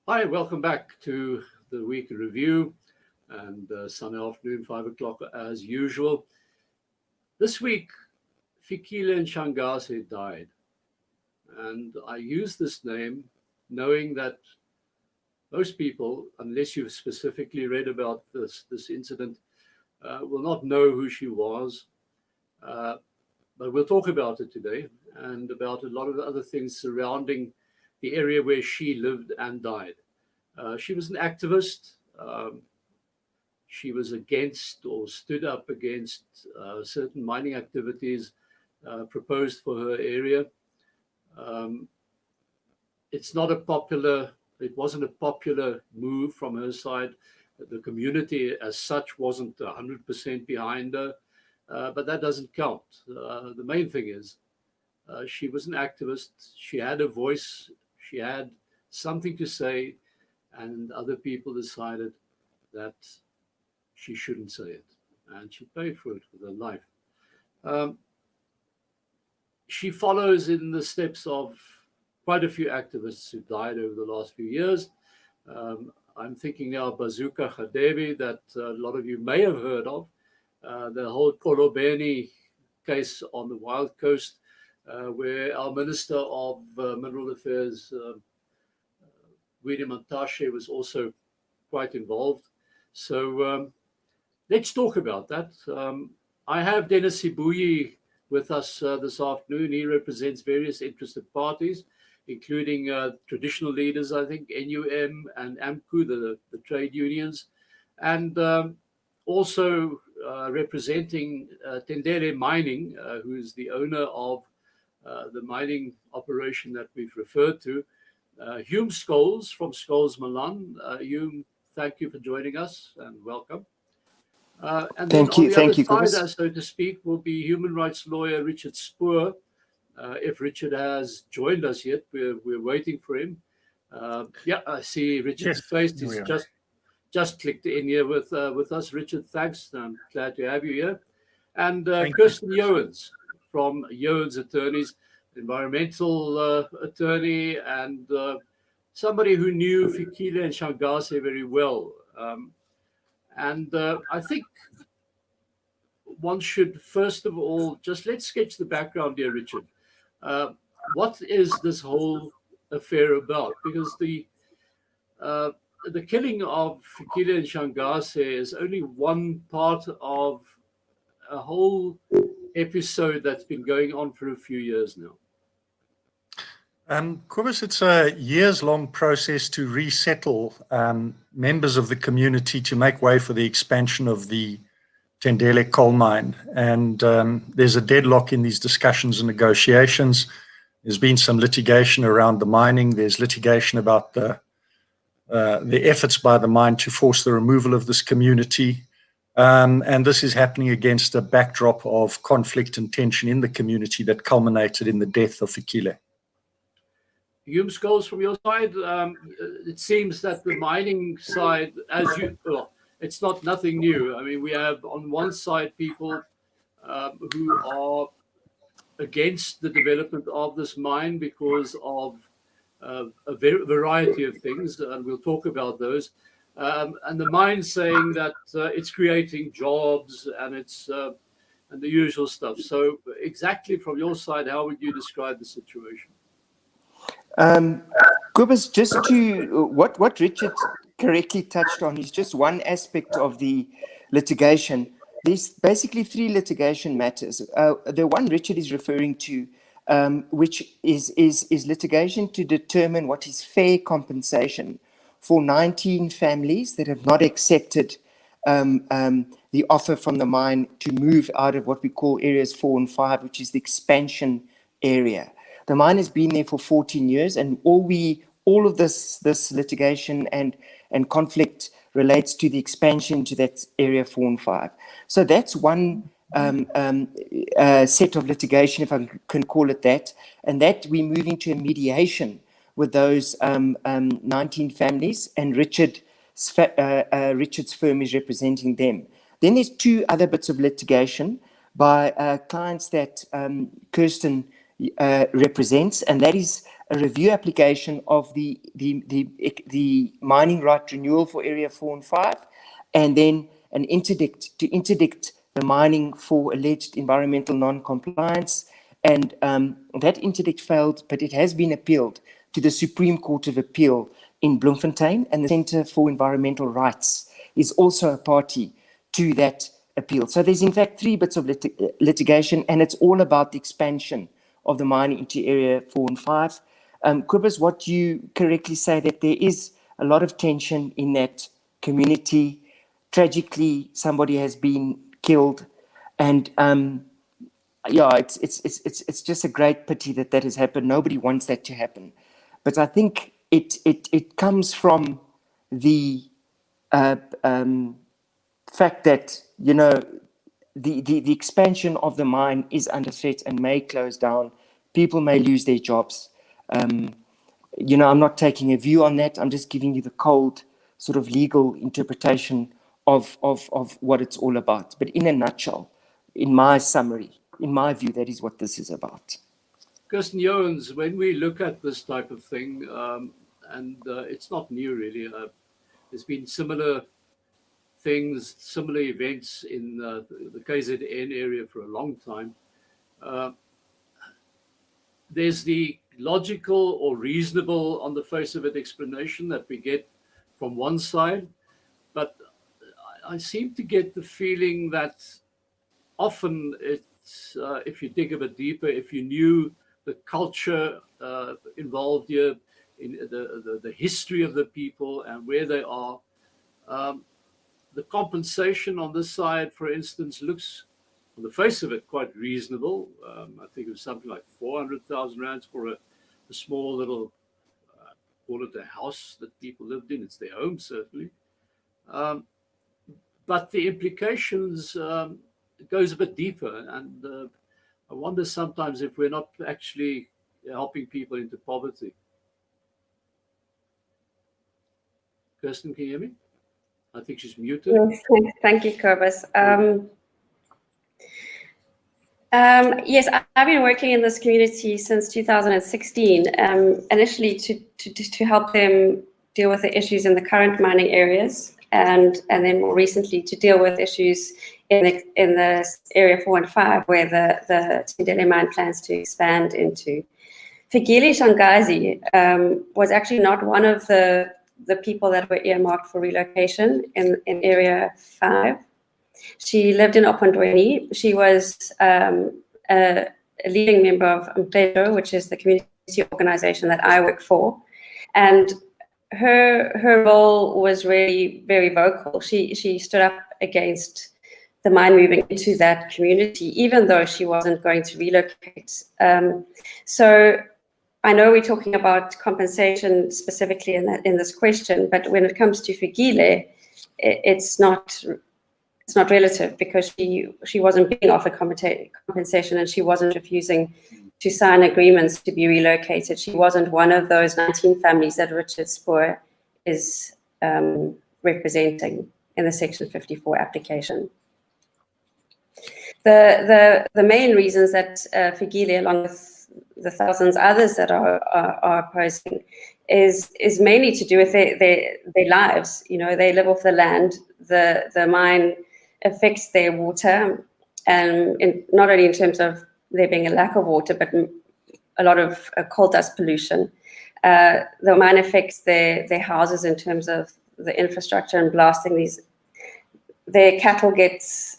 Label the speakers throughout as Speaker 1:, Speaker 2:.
Speaker 1: Hi, welcome back to the week in review and Sunday afternoon, 5 o'clock as usual. This week, Fikile Ntshangase died. And I use this name knowing that most people, unless you've specifically read about this incident, will not know who she was. But we'll talk about it today and about a lot of other things surrounding the area where she lived and died. She was an activist. She was against or stood up against certain mining activities proposed for her area. It wasn't a popular move from her side. The community as such wasn't 100% behind her, but that doesn't count. The main thing is she was an activist. She had a voice. She had something to say, and other people decided that she shouldn't say it, and she paid for it with her life. She follows in the steps of quite a few activists who died over the last few years. I'm thinking now of Bazooka Radebe, that a lot of you may have heard of, the whole Kolobeni case on the Wild Coast, where our Minister of Mineral Affairs, Willem Mantashe, was also quite involved. So let's talk about that. I have Dennis Sibuyi with us this afternoon. He represents various interested parties, including traditional leaders, I think, NUM and AMCU, the trade unions, and also representing Tendele Mining, who's the owner of the mining operation that we've referred to. Hume Scholes from Scholes Milan. Hume, thank you for joining us and welcome. And then on the other side, so to speak, will be human rights lawyer Richard Spoor. If Richard has joined us yet, we're waiting for him. Yeah, I see Richard's face. He's just clicked in here with us. Richard, thanks. I'm glad to have you here. And Kirsten Youwens from Youwens Attorneys, environmental attorney, and somebody who knew Fikile Ntshangase very well. I think one should, first of all, let's sketch the background here, Richard. What is this whole affair about? Because the killing of Fikile Ntshangase is only one part of a whole episode that's been going on for a few years now.
Speaker 2: Cobus, it's a years-long process to resettle members of the community to make way for the expansion of the Tendele coal mine. And there's a deadlock in these discussions and negotiations. There's been some litigation around the mining. There's litigation about the efforts by the mine to force the removal of this community. And this is happening against a backdrop of conflict and tension in the community that culminated in the death of Fikile.
Speaker 1: Hume Scholes, from your side, it seems that the mining side, it's not nothing new. I mean, we have on one side people who are against the development of this mine because of a variety of things, and we'll talk about those. And the mine saying that it's creating jobs and it's and the usual stuff. So, exactly from your side, how would you describe the situation?
Speaker 3: Cobus, just to what Richard correctly touched on is just one aspect of the litigation. There's basically three litigation matters. The one Richard is referring to, which is litigation to determine what is fair compensation for 19 families that have not accepted the offer from the mine to move out of what we call areas 4 and 5, which is the expansion area. The mine has been there for 14 years, and all we all of this litigation and conflict relates to the expansion to that area 4 and 5. So that's one set of litigation, if I can call it that, and that we're moving to a mediation with those 19 families, and Richard's firm is representing them. Then there's two other bits of litigation by clients that Kirsten represents, and that is a review application of the mining right renewal for Area 4 and 5, and then an interdict to interdict the mining for alleged environmental non-compliance. And that interdict failed, but it has been appealed to the Supreme Court of Appeal in Bloemfontein, and the Centre for Environmental Rights is also a party to that appeal. So there's in fact three bits of litigation, and it's all about the expansion of the mine into Area 4 and 5. Cobus, what you correctly say, that there is a lot of tension in that community. Tragically, somebody has been killed, and yeah, it's just a great pity that that has happened. Nobody wants that to happen, but I think it comes from the fact that, you know, the expansion of the mine is under threat and may close down. People may lose their jobs. You know, I'm not taking a view on that. I'm just giving you the cold sort of legal interpretation of what it's all about. But in a nutshell, in my summary, in my view, that is what this is about.
Speaker 1: Kirsten Youwens, when we look at this type of thing, and it's not new really, there's been similar things, similar events in the KZN area for a long time. There's the logical or reasonable on the face of it explanation that we get from one side, but I seem to get the feeling that often it's, if you dig a bit deeper, if you knew the culture involved here, in the history of the people and where they are, the compensation on this side, for instance, looks on the face of it quite reasonable. I think it was something like 400,000 rands for a small little, call it a house that people lived in. It's their home, certainly. But the implications goes a bit deeper, and I wonder sometimes if we're not actually helping people into poverty. Kirsten, can you hear me? I think she's muted.
Speaker 4: Yes, thank you, Cobus. Yes, I've been working in this community since 2016, initially to help them deal with the issues in the current mining areas, and then more recently to deal with issues in the area 4 and 5, where the Tendele mine plans to expand into. Fikile Shangazi was actually not one of the people that were earmarked for relocation in area 5. She lived in Opondweni. She was a leading member of Mpleto, which is the community organization that I work for. And her role was really very vocal. She stood up against the mine moving into that community, even though she wasn't going to relocate. So I know we're talking about compensation specifically in this question, but when it comes to Fikile, it's not relative, because she wasn't being offered compensation, and she wasn't refusing to sign agreements to be relocated. She wasn't one of those 19 families that Richard Spoor is representing in the Section 54 application. The main reasons that Fikile, along with the thousands others that are opposing, is mainly to do with their lives. You know, they live off the land. The mine affects their water, and not only in terms of there being a lack of water, but a lot of coal dust pollution. The mine affects their houses in terms of the infrastructure and blasting these. Their cattle gets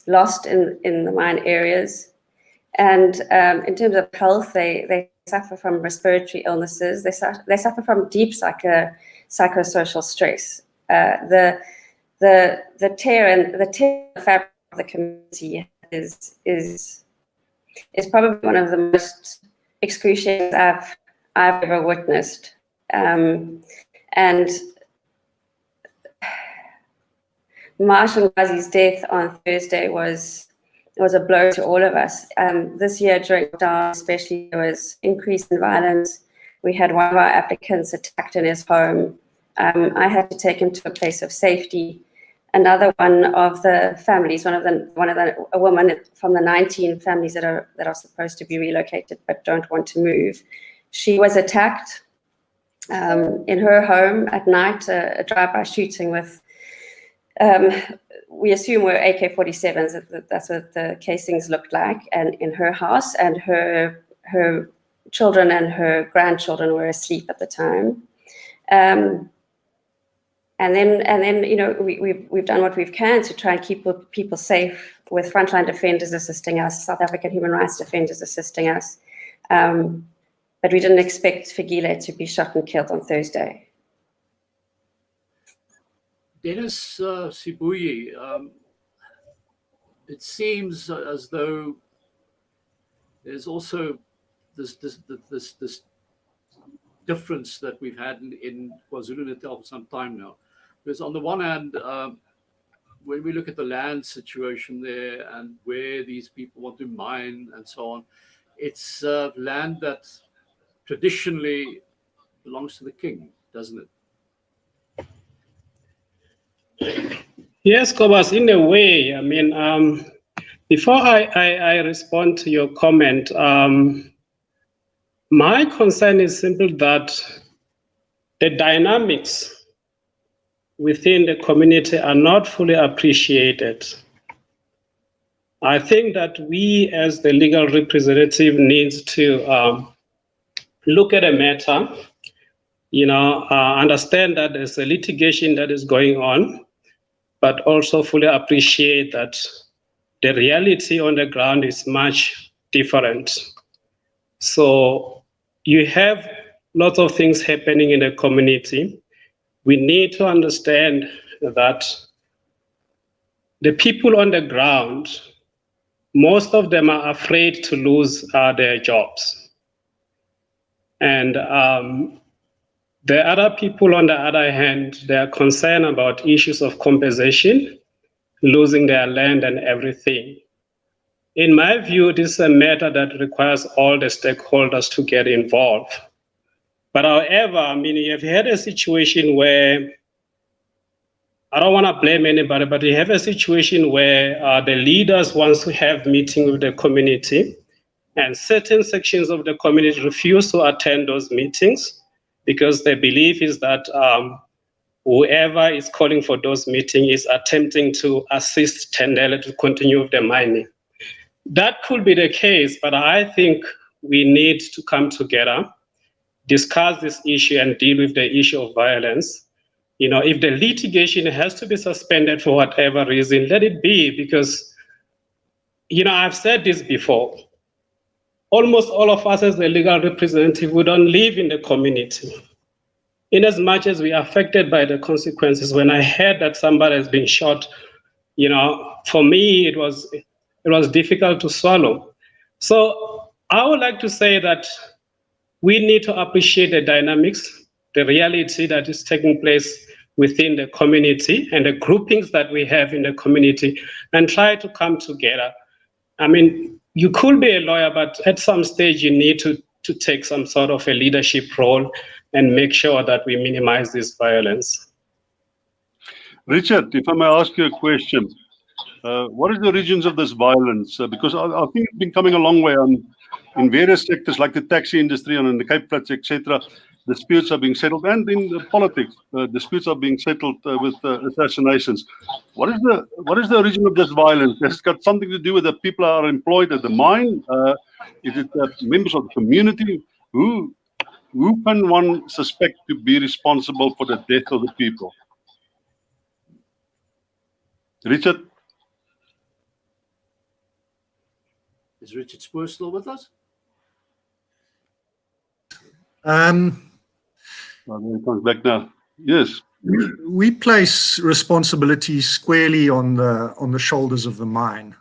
Speaker 4: lost in the mine areas. And in terms of health, they suffer from respiratory illnesses. They suffer from deep psychosocial stress. The tear and the fabric of the community is probably one of the most excruciating I've ever witnessed. And Marshall Ghazi's death on Thursday was a blow to all of us. This year during lockdown, especially, there was increase in violence. We had one of our applicants attacked in his home. I had to take him to a place of safety. Another one of the families, a woman from the 19 families that are supposed to be relocated but don't want to move, she was attacked in her home at night. A drive-by shooting with, we assume were AK-47s. That's what the casings looked like, and in her house, and her children and her grandchildren were asleep at the time. And then, you know, we've done what we can to try and keep people safe, with Frontline Defenders assisting us, South African Human Rights Defenders assisting us. But we didn't expect Fikile to be shot and killed on Thursday.
Speaker 1: Dennis Sibuyi, it seems as though there's also this difference that we've had in KwaZulu-Natal for some time now. Because on the one hand, when we look at the land situation there and where these people want to mine and so on, it's land that traditionally belongs to the king, doesn't it?
Speaker 5: Yes, Cobus, in a way. I mean, before I respond to your comment, my concern is simply that the dynamics within the community are not fully appreciated. I think that we as the legal representative needs to look at a matter, you know, understand that there's a litigation that is going on, but also fully appreciate that the reality on the ground is much different. So you have lots of things happening in the community. We need to understand that the people on the ground, most of them are afraid to lose their jobs. And the other people, on the other hand, they are concerned about issues of compensation, losing their land and everything. In my view, this is a matter that requires all the stakeholders to get involved. But however, I mean, you've had a situation where, I don't want to blame anybody, but you have a situation where the leaders want to have meetings with the community, and certain sections of the community refuse to attend those meetings because their belief is that whoever is calling for those meetings is attempting to assist Tendele to continue with the mining. That could be the case, but I think we need to come together, discuss this issue and deal with the issue of violence. You know, if the litigation has to be suspended for whatever reason, let it be, because, you know, I've said this before. Almost all of us as the legal representative, we don't live in the community. In as much as we are affected by the consequences, when I heard that somebody has been shot, you know, for me, it was difficult to swallow. So I would like to say that we need to appreciate the dynamics, the reality that is taking place within the community and the groupings that we have in the community, and try to come together. I mean, you could be a lawyer, but at some stage you need to take some sort of a leadership role and make sure that we minimize this violence.
Speaker 6: Richard, if I may ask you a question, what is the origins of this violence? Because I think it's been coming a long way in various sectors like the taxi industry and in the Cape Flats, etc. Disputes are being settled, and in politics, disputes are being settled with assassinations. What is the origin of this violence? Has it got something to do with the people who are employed at the mine? Is it members of the community? Who can one suspect to be responsible for the death of the people? Richard?
Speaker 1: Is Richard Spoor still with us?
Speaker 6: He comes back now. Yes.
Speaker 2: We place responsibility squarely on the shoulders of the mine.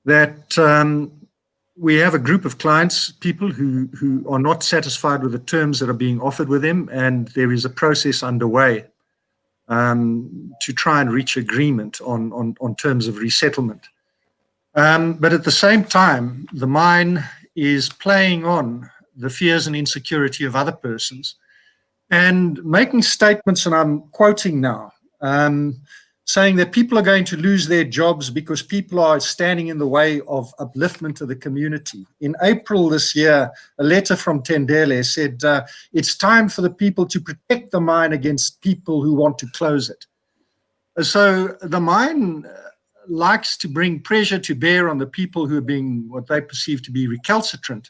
Speaker 2: That we have a group of clients, people who are not satisfied with the terms that are being offered with them, and there is a process underway to try and reach agreement on terms of resettlement. But at the same time, the mine is playing on the fears and insecurity of other persons and making statements, and I'm quoting now, saying that people are going to lose their jobs because people are standing in the way of upliftment of the community. In April this year, a letter from Tendele said, it's time for the people to protect the mine against people who want to close it. So the mine likes to bring pressure to bear on the people who are being what they perceive to be recalcitrant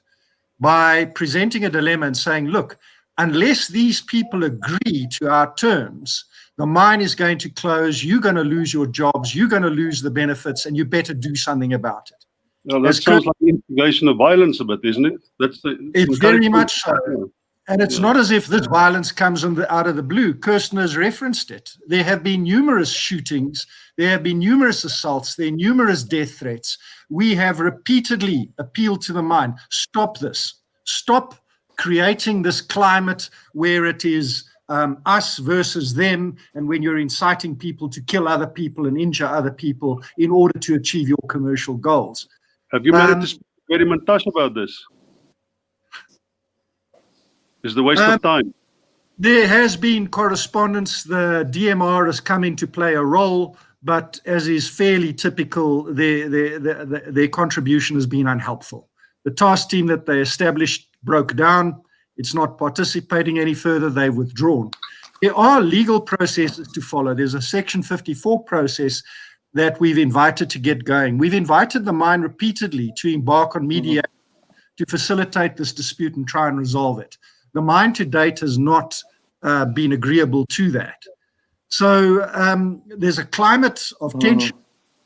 Speaker 2: by presenting a dilemma and saying, look, unless these people agree to our terms, the mine is going to close, you're going to lose your jobs, you're going to lose the benefits, and you better do something about it.
Speaker 6: Well, that sounds like instigation of violence a bit, isn't it?
Speaker 2: It's very much so. And it's not as if this violence comes out of the blue. Kirsten has referenced it. There have been numerous shootings. There have been numerous assaults. There are numerous death threats. We have repeatedly appealed to the mine. Stop this. Stop creating this climate where it is us versus them, and when you're inciting people to kill other people and injure other people in order to achieve your commercial goals.
Speaker 6: Have you managed to speak to Gary Montash about this? Is the waste of time?
Speaker 2: There has been correspondence. The DMR has come in to play a role, but as is fairly typical, their contribution has been unhelpful. The task team that they established broke down. It's not participating any further. They've withdrawn. There are legal processes to follow. There's a Section 54 process that we've invited to get going. We've invited the mine repeatedly to embark on mediation to facilitate this dispute and try and resolve it. The mine to date has not been agreeable to that. So there's a climate of tension,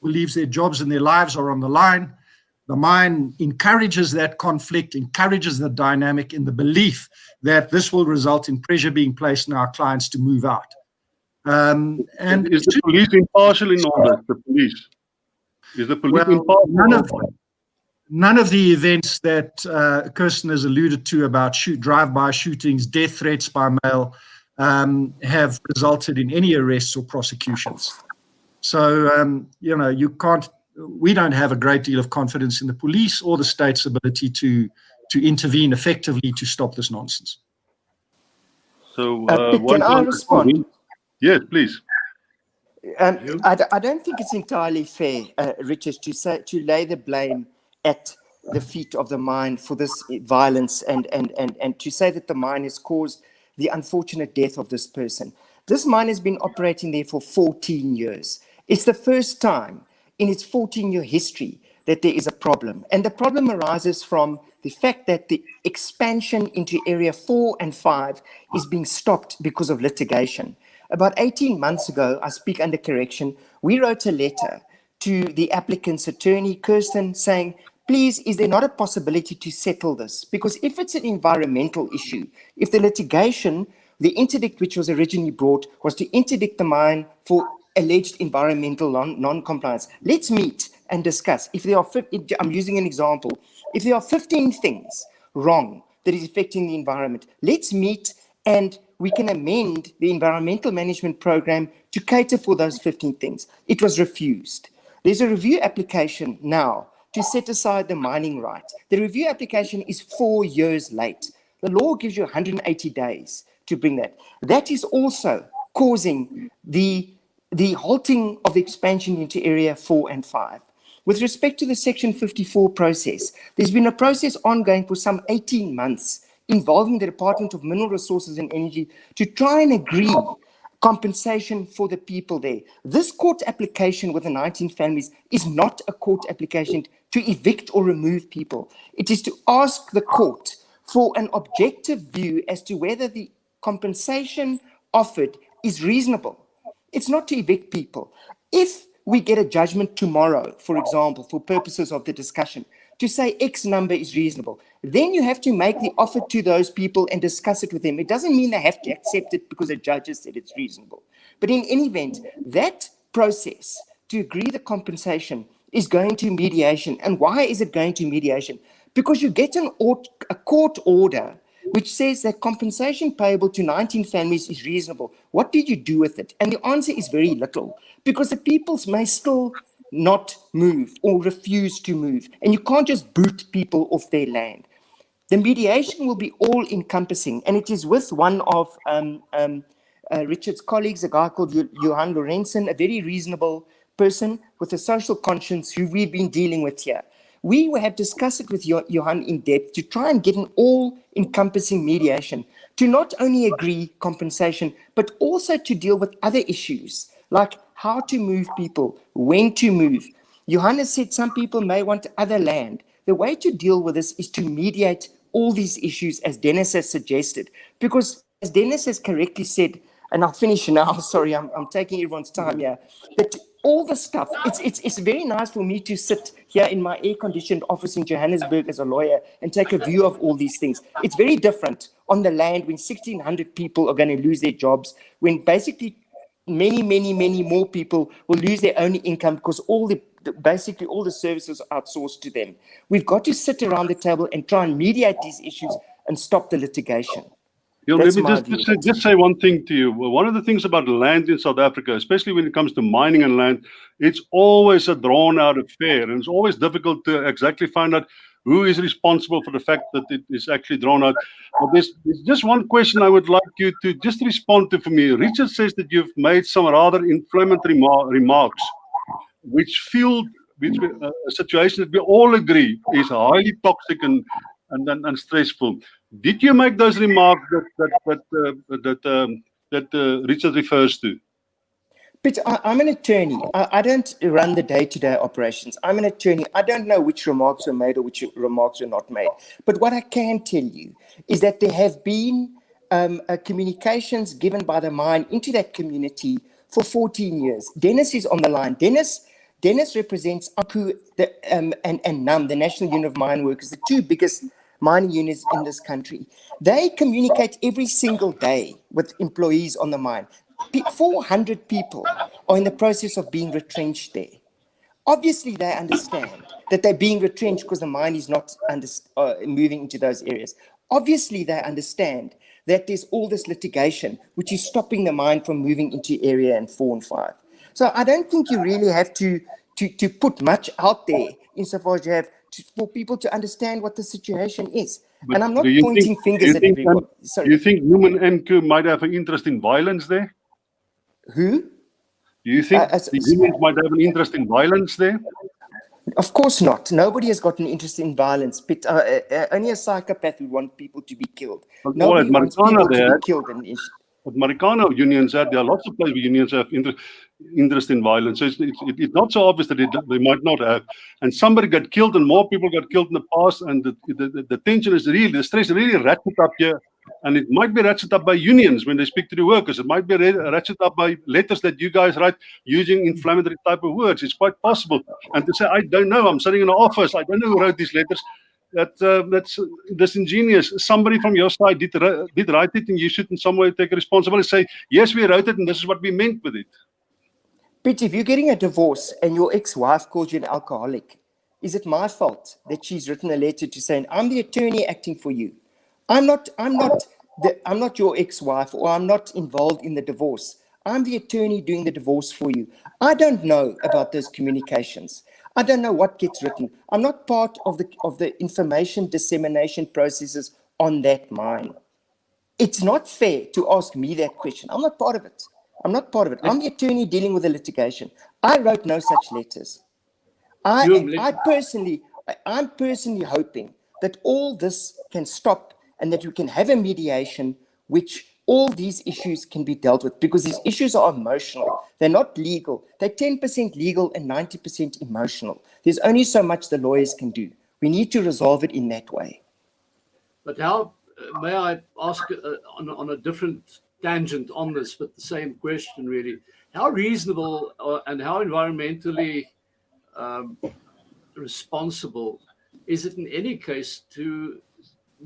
Speaker 2: believes their jobs and their lives are on the line. The mine encourages that conflict, encourages the dynamic in the belief that this will result in pressure being placed on our clients to move out. And
Speaker 6: is the police impartial in all this? The police? Is the police impartial?
Speaker 2: None of the events that Kirsten has alluded to about drive-by shootings, death threats by mail, have resulted in any arrests or prosecutions. So, you can't. We don't have a great deal of confidence in the police or the state's ability to intervene effectively to stop this nonsense.
Speaker 6: So,
Speaker 3: can I respond?
Speaker 6: Yes, please.
Speaker 3: I don't think it's entirely fair, Richard, to lay the blame at the feet of the mine for this violence and to say that the mine has caused the unfortunate death of this person. This mine has been operating there for 14 years. It's the first time in its 14-year history that there is a problem. And the problem arises from the fact that the expansion into Area 4 and 5 is being stopped because of litigation. About 18 months ago, I speak under correction, we wrote a letter to the applicant's attorney, Kirsten, saying, please, is there not a possibility to settle this? Because if it's an environmental issue, if the litigation, the interdict which was originally brought was to interdict the mine for alleged environmental non-compliance, let's meet and discuss. If there are, I'm using an example, if there are 15 things wrong that is affecting the environment, let's meet and we can amend the environmental management program to cater for those 15 things. It was refused. There's a review application now to set aside the mining right. The review application is 4 years late. The law gives you 180 days to bring that. That is also causing the halting of the expansion into Area 4 and 5. With respect to the Section 54 process, there's been a process ongoing for some 18 months involving the Department of Mineral Resources and Energy to try and agree compensation for the people there. This court application with the 19 families is not a court application to evict or remove people. It is to ask the court for an objective view as to whether the compensation offered is reasonable. It's not to evict people. If we get a judgment tomorrow, for example, for purposes of the discussion, to say X number is reasonable, then you have to make the offer to those people and discuss it with them. It doesn't mean they have to accept it because a judge has said it's reasonable. But in any event, that process to agree the compensation is going to mediation. And why is it going to mediation? Because you get a court order which says that compensation payable to 19 families is reasonable. What did you do with it? And the answer is very little, because the peoples may still not move or refuse to move. And you can't just boot people off their land. The mediation will be all-encompassing, and it is with one of Richard's colleagues, a guy called Johan Lorenzen, a very reasonable person with a social conscience who we've been dealing with here. We have discussed it with Johan in depth to try and get an all-encompassing mediation, to not only agree compensation, but also to deal with other issues, like how to move people, when to move. Johan has said some people may want other land. The way to deal with this is to mediate all these issues, as Dennis has suggested, because as Dennis has correctly said, and I'll finish now, sorry, I'm taking everyone's time here, but all the stuff, it's very nice for me to sit here in my air-conditioned office in Johannesburg as a lawyer and take a view of all these things. It's very different on the land when 1,600 people are going to lose their jobs, when basically many more people will lose their only income because basically all the services are outsourced to them. We've got to sit around the table and try and mediate these issues and stop the litigation.
Speaker 6: Let me just say one thing to you. One of the things about land in South Africa, especially when it comes to mining and land, it's always a drawn-out affair, and it's always difficult to exactly find out who is responsible for the fact that it is actually drawn out. But there's just one question I would like you to just respond to for me. Richard says that you've made some rather inflammatory remarks, which fueled a situation that we all agree is highly toxic and stressful. Did you make those remarks that Richard refers to?
Speaker 3: But I'm an attorney. I don't run the day-to-day operations. I'm an attorney. I don't know which remarks were made or which remarks were not made. But what I can tell you is that there have been communications given by the mine into that community for 14 years. Dennis is on the line. Dennis represents APU and NUM, the National Union of Mine Workers, the two biggest mining units in this country. They communicate every single day with employees on the mine. 400 people are in the process of being retrenched there. Obviously, they understand that they're being retrenched because the mine is not moving into those areas. Obviously, they understand that there's all this litigation which is stopping the mine from moving into area and 4 and 5. So I don't think you really have to put much out there insofar as you have for people to understand what the situation is. But and I'm not pointing fingers at everyone.
Speaker 6: Do you think Newman and Co might have an interest in violence there?
Speaker 3: Who?
Speaker 6: Do you think the unions might have an interest in violence there?
Speaker 3: Of course not. Nobody has got an interest in violence. But, only a psychopath would want people to be killed. Nobody wants people to be killed.
Speaker 6: But Marikana unions, there are lots of places where unions have interest in violence. So it's not so obvious that they might not have. And somebody got killed and more people got killed in the past. And the tension is really, the stress really ratcheted up here. And it might be ratcheted up by unions when they speak to the workers. It might be ratcheted up by letters that you guys write using inflammatory type of words. It's quite possible. And to say, I don't know, I'm sitting in an office, I don't know who wrote these letters. That's disingenuous. Somebody from your side did write it, and you should in some way take responsibility. Say, yes, we wrote it, and this is what we meant with it.
Speaker 3: But if you're getting a divorce and your ex-wife calls you an alcoholic, is it my fault that she's written a letter to saying, I'm the attorney acting for you? I'm not your ex-wife, or I'm not involved in the divorce. I'm the attorney doing the divorce for you. I don't know about those communications. I don't know what gets written. I'm not part of the information dissemination processes on that mine. It's not fair to ask me that question. I'm not part of it. I'm the attorney dealing with the litigation. I wrote no such letters. I'm personally hoping that all this can stop and that you can have a mediation which all these issues can be dealt with, because these issues are emotional. They're not legal. They're 10% legal and 90% emotional. There's only so much the lawyers can do. We need to resolve it in that way.
Speaker 1: But how, may I ask on a different tangent on this, but the same question really, how reasonable and how environmentally responsible is it in any case to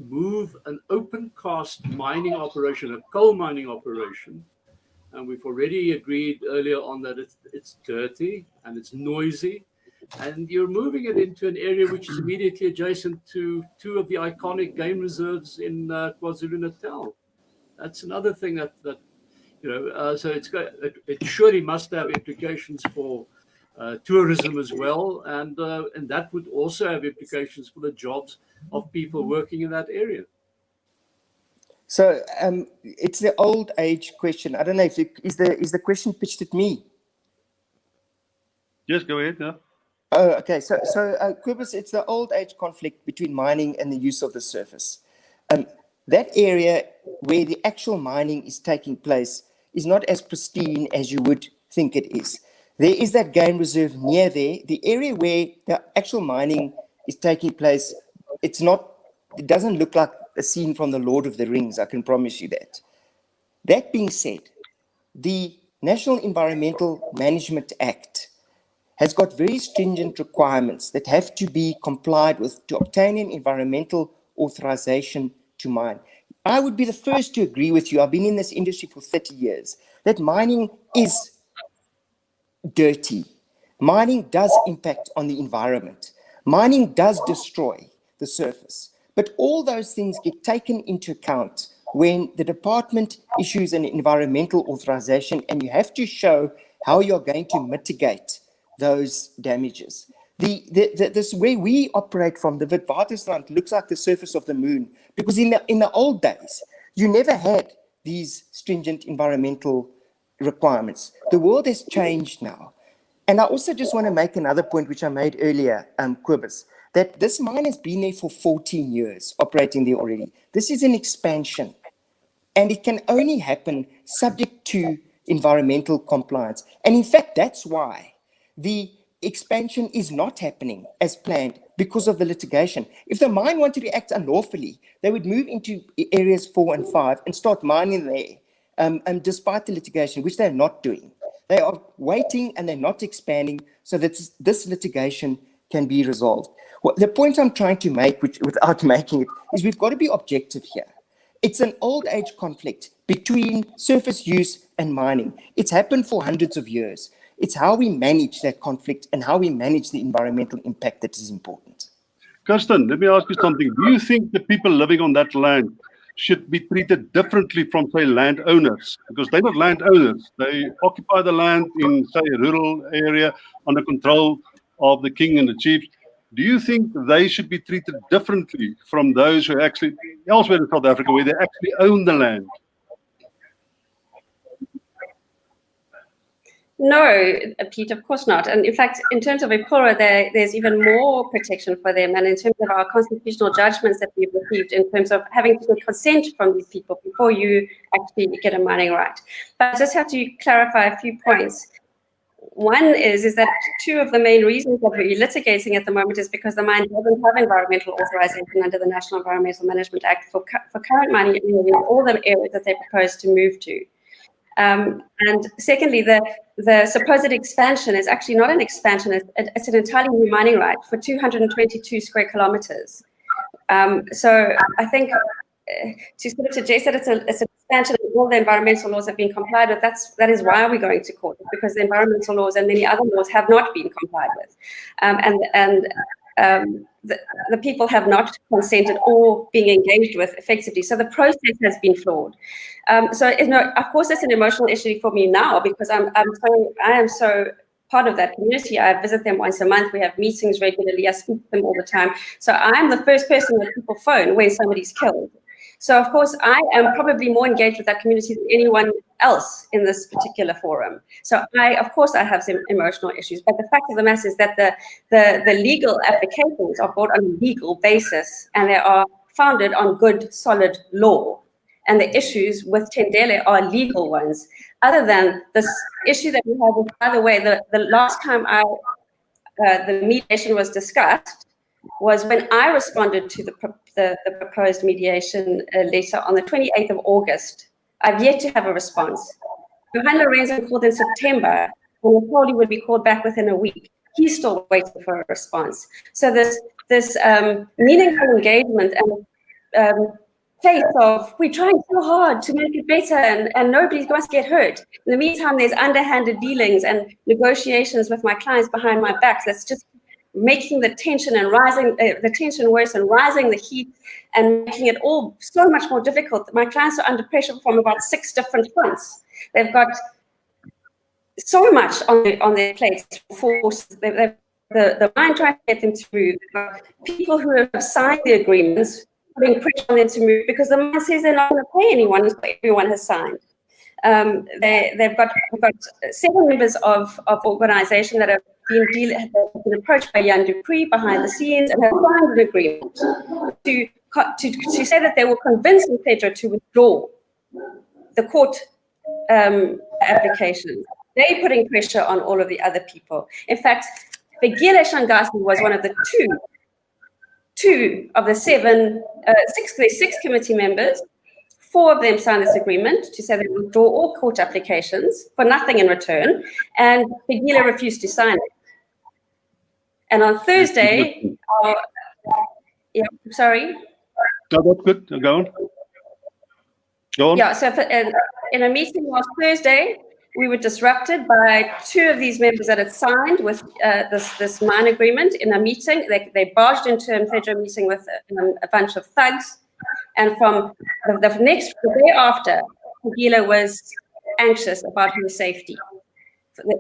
Speaker 1: move an open cast mining operation, a coal mining operation, and we've already agreed earlier on that it's dirty and it's noisy, and you're moving it into an area which is immediately adjacent to two of the iconic game reserves in KwaZulu-Natal. That's another thing that so it surely must have implications for tourism as well, and that would also have implications for the jobs of people working in that area.
Speaker 3: So it's the old age question. I don't know if is the question pitched at me.
Speaker 6: Yes, go ahead. Yeah.
Speaker 3: Oh, okay. So Cobus, it's the old age conflict between mining and the use of the surface. That area where the actual mining is taking place is not as pristine as you would think it is. There is that game reserve near there. The area where the actual mining is taking place, it doesn't look like a scene from the Lord of the Rings, I can promise you that. That being said, the National Environmental Management Act has got very stringent requirements that have to be complied with to obtain an environmental authorization to mine. I would be the first to agree with you. I've been in this industry for 30 years, that mining is dirty. Mining does impact on the environment. Mining does destroy the surface. But all those things get taken into account when the department issues an environmental authorization, and you have to show how you're going to mitigate those damages. This way we operate from, the Witwatersrand looks like the surface of the moon, because in the old days, you never had these stringent environmental requirements. The world has changed now. And I also just want to make another point, which I made earlier, Cobus, that this mine has been there for 14 years, operating there already. This is an expansion, and it can only happen subject to environmental compliance. And in fact, that's why the expansion is not happening as planned, because of the litigation. If the mine wanted to act unlawfully, they would move into areas 4 and 5 and start mining there, despite the litigation, which they're not doing. They are waiting and they're not expanding so that this litigation can be resolved. Well, the point I'm trying to make, without making it, is we've got to be objective here. It's an old age conflict between surface use and mining. It's happened for hundreds of years. It's how we manage that conflict and how we manage the environmental impact that is important.
Speaker 6: Kirsten, let me ask you something. Do you think the people living on that land should be treated differently from, say, landowners? Because they're not landowners. They occupy the land in, say, a rural area under control of the king and the chiefs. Do you think they should be treated differently from those who actually, elsewhere in South Africa, where they actually own the land?
Speaker 4: No, Pete, of course not. And in fact, in terms of Epura, there's even more protection for them. And in terms of our constitutional judgments that we've received, in terms of having to get consent from these people before you actually get a mining right. But I just have to clarify a few points. One is that two of the main reasons that we're litigating at the moment is because the mine doesn't have environmental authorization under the National Environmental Management Act for current mining in all the areas that they propose to move to. And secondly, the supposed expansion is actually not an expansion, it's an entirely new mining right for 222 square kilometers. So I think to sort of suggest that it's an expansion and all the environmental laws have been complied with, that is why we're going to court, because the environmental laws and many other laws have not been complied with. The people have not consented or being engaged with effectively. So the process has been flawed. Of course, it's an emotional issue for me now, because I am so part of that community. I visit them once a month. We have meetings regularly. I speak to them all the time. So I'm the first person that people phone when somebody's killed. So of course, I am probably more engaged with that community than anyone else in this particular forum. So of course, I have some emotional issues. But the fact of the matter is that the legal applications are brought on a legal basis, and they are founded on good, solid law. And the issues with Tendele are legal ones. Other than this issue that we have, by the way, the last time the mediation was discussed was when I responded to the proposed mediation letter on the 28th of August. I've yet to have a response. Johan Lorenzo called in September, and was told he would be called back within a week. He's still waiting for a response. So this meaningful engagement and faith of we're trying so hard to make it better and nobody must get hurt. In the meantime, there's underhanded dealings and negotiations with my clients behind my back. That's just making the tension and rising the tension worse and rising the heat and making it all so much more difficult. My clients are under pressure from about 6 different fronts. They've got so much on their plates. The mine trying to get them to move. They've got people who have signed the agreements putting pressure on them to move because the mine says they're not going to pay anyone until everyone has signed. We've got 7 members of organization that have been approached by Jan du Preez behind the scenes and have signed an agreement to say that they will convince Pedro to withdraw the court application. They're putting pressure on all of the other people. In fact, Vegile Shangazi was one of the two of the 6 committee members. 4 of them signed this agreement to say they will withdraw all court applications for nothing in return, and Vegile refused to sign it. And on Thursday, sorry?
Speaker 6: No, that's good. Go on. Go on.
Speaker 4: Yeah, so in a meeting last Thursday, we were disrupted by 2 of these members that had signed with this mine agreement in a meeting. They barged into a Pedro meeting with a bunch of thugs. And from the day after, Vegile was anxious about her safety.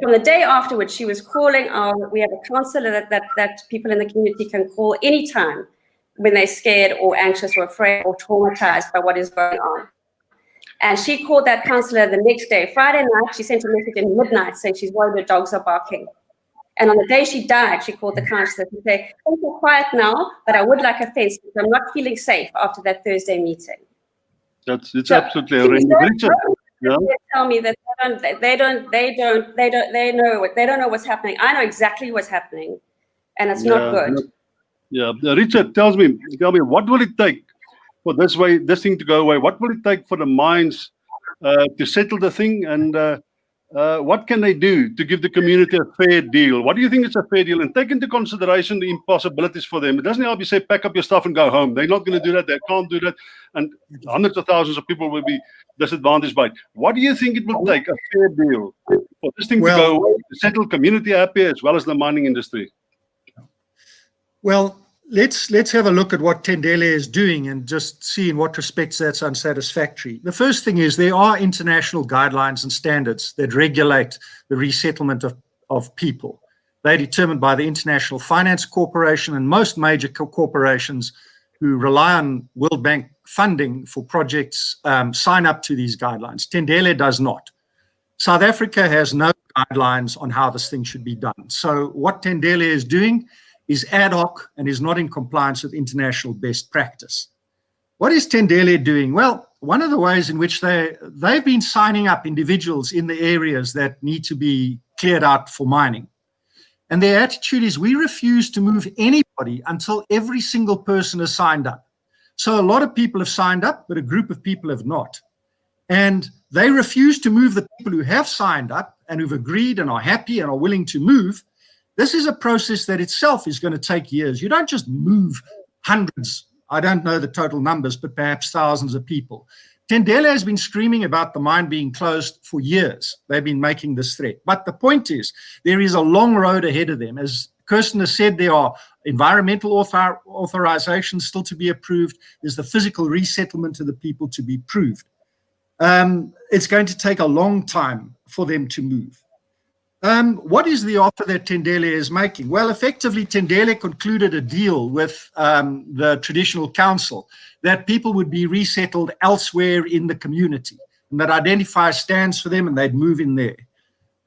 Speaker 4: From the day afterwards, she was calling we have a counselor that people in the community can call anytime when they're scared or anxious or afraid or traumatized by what is going on. And she called that counselor the next day, Friday night. She sent a message in midnight saying she's worried her dogs are barking. And on the day she died, she called the counselor to say, things are quiet now, but I would like a fence because I'm not feeling safe after that Thursday meeting.
Speaker 6: It's absolutely horrendous. Richard,
Speaker 4: they tell me that they don't know what's happening. I know exactly what's happening, and it's not good.
Speaker 6: Yeah, Richard, tell me, what will it take for this thing to go away? What will it take for the mines to settle the thing, and what can they do to give the community a fair deal? What do you think is a fair deal? And take into consideration the impossibilities for them. It doesn't help you say, pack up your stuff and go home. They're not going to do that. They can't do that. And hundreds of thousands of people will be disadvantaged by it. What do you think it will take, a fair deal, for this thing to go away, to settle community happy as well as the mining industry?
Speaker 2: Well, let's have a look at what Tendele is doing and just see in what respects that's unsatisfactory. The first thing is there are international guidelines and standards that regulate the resettlement of people. They're determined by the International Finance Corporation, and most major corporations who rely on World Bank funding for projects sign up to these guidelines. Tendele does not. South Africa has no guidelines on how this thing should be done. So what Tendele is doing is ad hoc and is not in compliance with international best practice. What is Tendele doing? Well, one of the ways in which they've been signing up individuals in the areas that need to be cleared out for mining. And their attitude is, we refuse to move anybody until every single person is signed up. So a lot of people have signed up, but a group of people have not. And they refuse to move the people who have signed up and who've agreed and are happy and are willing to move. This is a process that itself is going to take years. You don't just move hundreds, I don't know the total numbers, but perhaps thousands of people. Tendele has been screaming about the mine being closed for years. They've been making this threat. But the point is, there is a long road ahead of them. As Kirsten has said, there are environmental authorizations still to be approved. There's the physical resettlement of the people to be proved. It's going to take a long time for them to move. What is the offer that Tendele is making? Well, effectively, Tendele concluded a deal with the traditional council that people would be resettled elsewhere in the community, and that identifier stands for them and they'd move in there.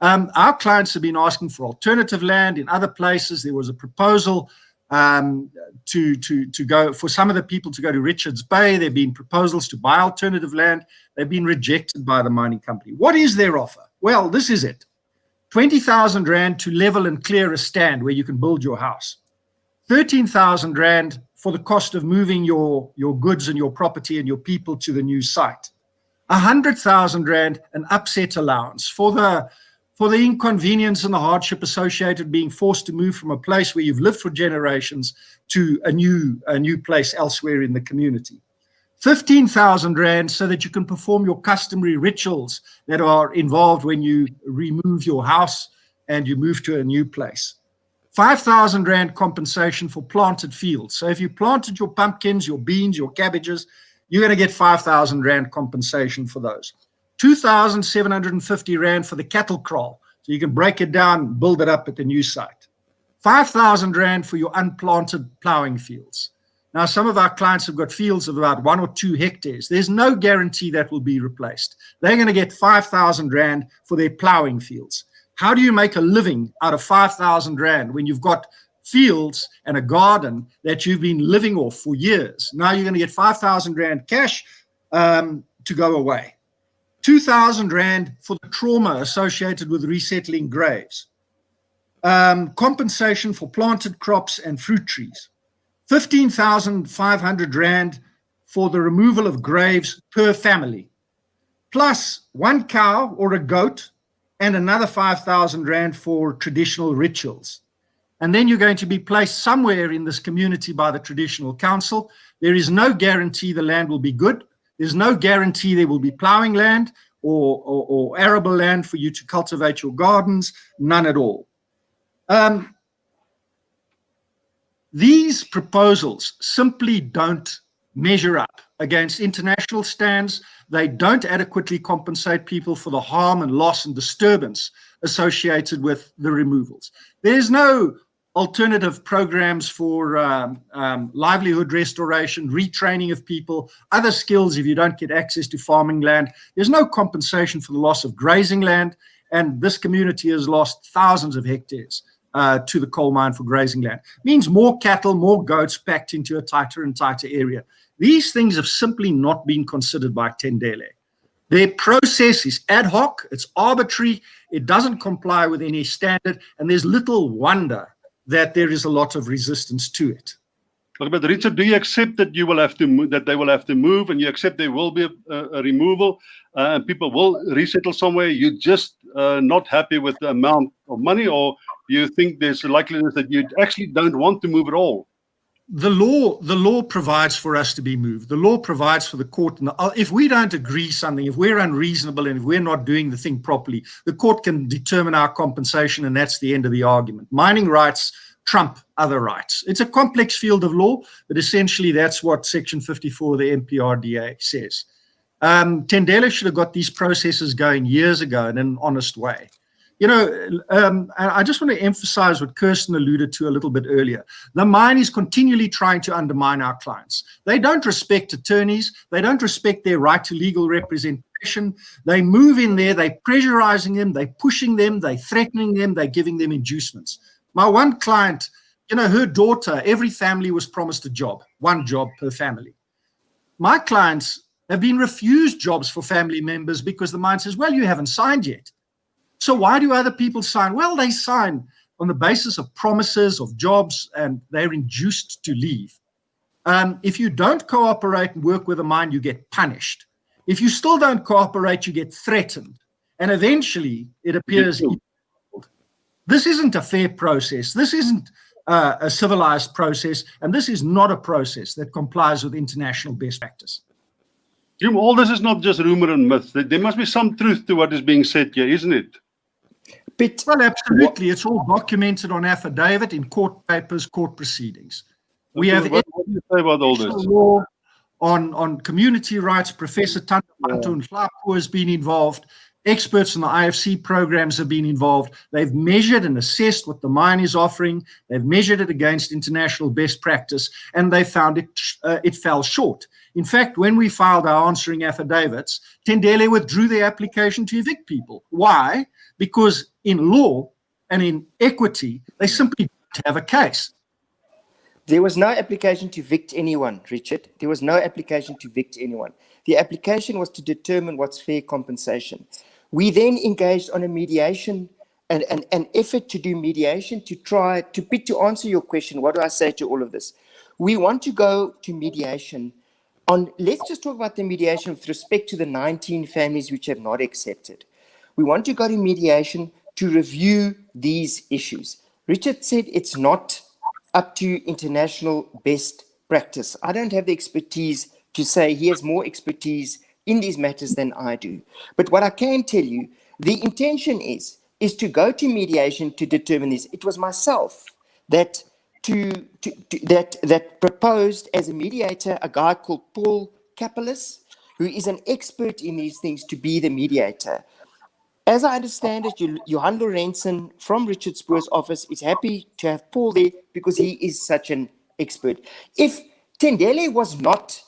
Speaker 2: Our clients have been asking for alternative land in other places. There was a proposal to go for some of the people to go to Richards Bay. There have been proposals to buy alternative land. They've been rejected by the mining company. What is their offer? Well, this is it. 20,000 Rand to level and clear a stand where you can build your house. 13,000 Rand for the cost of moving your goods and your property and your people to the new site. 100,000 Rand an upset allowance for the inconvenience and the hardship associated with being forced to move from a place where you've lived for generations to a new place elsewhere in the community. 15,000 Rand so that you can perform your customary rituals that are involved when you remove your house and you move to a new place. 5,000 Rand compensation for planted fields. So if you planted your pumpkins, your beans, your cabbages, you're going to get 5,000 Rand compensation for those. 2,750 Rand for the cattle kraal. So you can break it down, build it up at the new site. 5,000 Rand for your unplanted plowing fields. Now, some of our clients have got fields of about 1 or 2 hectares. There's no guarantee that will be replaced. They're going to get 5,000 Rand for their plowing fields. How do you make a living out of 5,000 Rand when you've got fields and a garden that you've been living off for years? Now you're going to get 5,000 Rand cash to go away. 2,000 Rand for the trauma associated with resettling graves. Compensation for planted crops and fruit trees. 15,500 Rand for the removal of graves per family, plus 1 cow or a goat and another 5,000 Rand for traditional rituals. And then you're going to be placed somewhere in this community by the traditional council. There is no guarantee the land will be good. There's no guarantee there will be plowing land or arable land for you to cultivate your gardens, none at all. These proposals simply don't measure up against international standards. They don't adequately compensate people for the harm and loss and disturbance associated with the removals. There's no alternative programs for livelihood restoration, retraining of people, other skills if you don't get access to farming land. There's no compensation for the loss of grazing land, and this community has lost thousands of hectares to the coal mine for grazing land. It means more cattle, more goats packed into a tighter and tighter area. These things have simply not been considered by Tendele. Their process is ad hoc, it's arbitrary, it doesn't comply with any standard, and there's little wonder that there is a lot of resistance to it.
Speaker 6: But Richard, do you accept that you will have to move, that they will have to move, and you accept there will be a removal, and people will resettle somewhere? You're just not happy with the amount of money, or you think there's a likeliness that you actually don't want to move at all?
Speaker 2: The law provides for us to be moved. The law provides for the court. And if we don't agree something, if we're unreasonable and if we're not doing the thing properly, the court can determine our compensation, and that's the end of the argument. Mining rights trump other rights. It's a complex field of law, but essentially that's what Section 54 of the MPRDA says. Tendele should have got these processes going years ago in an honest way. You know, I just want to emphasize what Kirsten alluded to a little bit earlier. The mine is continually trying to undermine our clients. They don't respect attorneys. They don't respect their right to legal representation. They move in there, they're pressurizing them, they're pushing them, they're threatening them, they're giving them inducements. My one client, you know, her daughter, every family was promised a job, 1 job per family. My clients have been refused jobs for family members because the mine says, well, you haven't signed yet. So why do other people sign? Well, they sign on the basis of promises of jobs, and they're induced to leave. If you don't cooperate and work with a mine, you get punished. If you still don't cooperate, you get threatened. And eventually, it appears this isn't a fair process. This isn't a civilized process, and this is not a process that complies with international best practice.
Speaker 6: Jim, all this is not just rumor and myth. There must be some truth to what is being said here, isn't it?
Speaker 2: Well, absolutely. It's all documented on affidavit, in court papers, court proceedings. We have
Speaker 6: what do you say about all this?
Speaker 2: Law on community rights. Professor Tantun Flapo has been involved. Experts in the IFC programs have been involved. They've measured and assessed what the mine is offering. They've measured it against international best practice, and they found it fell short. In fact, when we filed our answering affidavits, Tendele withdrew their application to evict people. Why? Because in law and in equity, they simply don't have a case.
Speaker 3: There was no application to evict anyone, Richard. There was no application to evict anyone. The application was to determine what's fair compensation. We then engaged on a mediation, an effort to do mediation to answer your question. What do I say to all of this? We want to go to mediation on, let's just talk about the mediation with respect to the 19 families which have not accepted. We want to go to mediation to review these issues. Richard said it's not up to international best practice. I don't have the expertise to say he has more expertise in these matters than I do. But what I can tell you, the intention is to go to mediation to determine this. It was myself that that proposed as a mediator a guy called Paul Kapelis, who is an expert in these things, to be the mediator. As I understand it, Johan Lorenzen from Richard Spoor's office is happy to have Paul there because he is such an expert. If Tendele was not